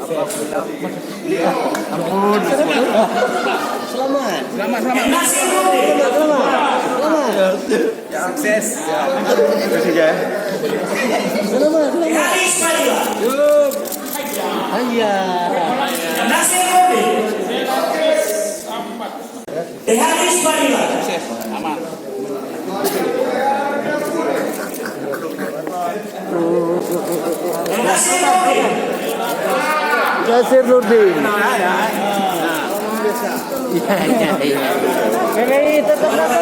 Ampun. Selamat. Sukses. Terus aja. Selamat. Yuk. Ayah. Sukses. Aman. Nasir Nurdin. Iya. Ini tetap satu.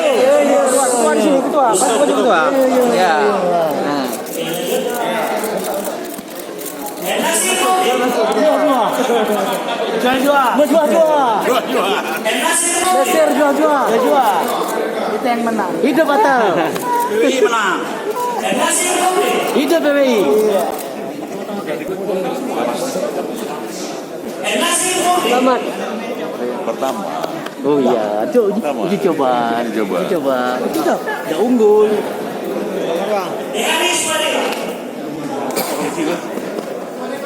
Ketua di sini ketua. Ketua. Ya. Nah. Nasir jual. Kita yang menang. Hidup Batal. PWI menang. Hidup PWI. Selamat. Pertama. Oh iya, uji coba. Kita udah unggul.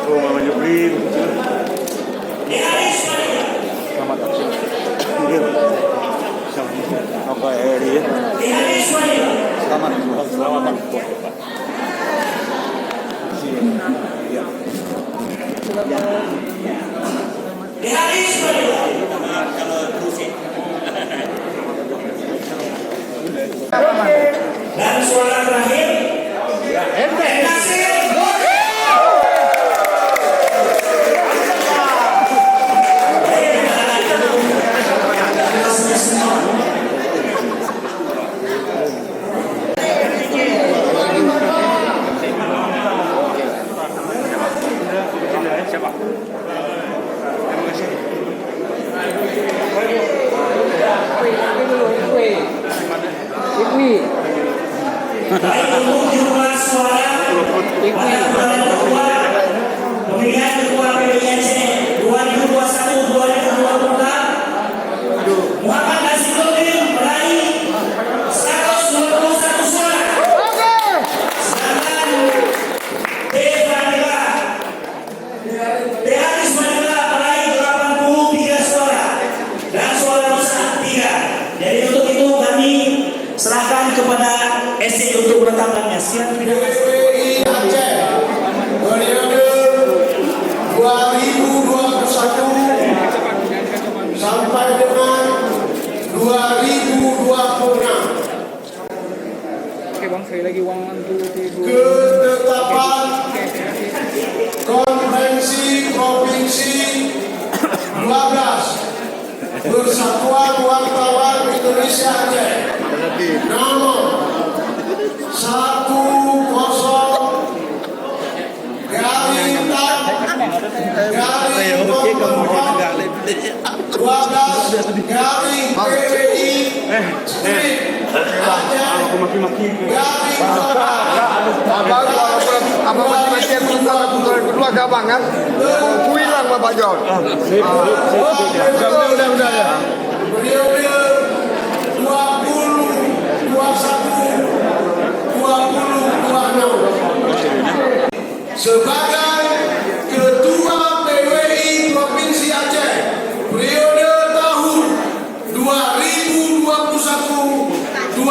Oh, Mama Jeprin. Selamat. Apa Eri ya? Selamat. Dan suara terakhir jumlah suara pemilihan ketua PWINC 2021-2024 Muhammad Naziruddin meraih 121 suara. Sedangkan Haris Manila meraih 83 suara dan suara rusak 3. Jadi untuk itu kami serahkan kepada SC untuk menetapkannya. Siap tidak? PWI Aceh periode 2021 sampai dengan 2026. Oke bang, sekali lagi 1, 2, 3. Ketetapan Konferensi Provinsi 12 Persatuan Wartawan Indonesia Aceh nomor Kedua gampang kan? Kuilang Bapak John. Udah ya. periode 2021-2026 sebagai Ketua PWI Provinsi Aceh periode tahun 2021-2026.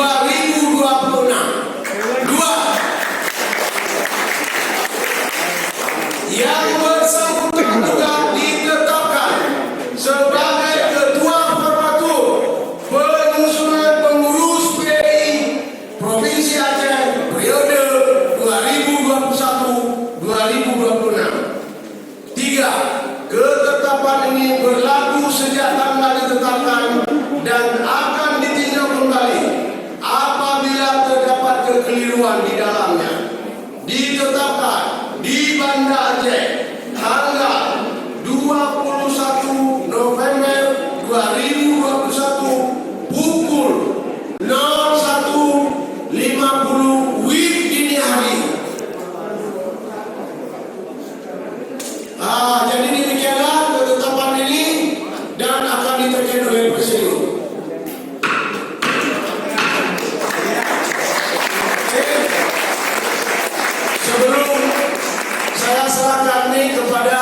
Yang bersangkutan juga ditetapkan sebagai Ketua Formatur Penyusunan Pengurus PWI Provinsi Aceh periode 2021-2026. 3. Ketetapan ini berlaku sejak tanggal ditetapkan dan akan ditinjau kembali apabila terdapat kekeliruan di dalamnya. Ditetapkan di Banda Aceh tanggal 21 November 2021 pukul 01.50 WIB dini hari. Jadi demikianlah ketetapan ini dan akan diteruskan oleh Presiden. Sebelum saya serahkan ini kepada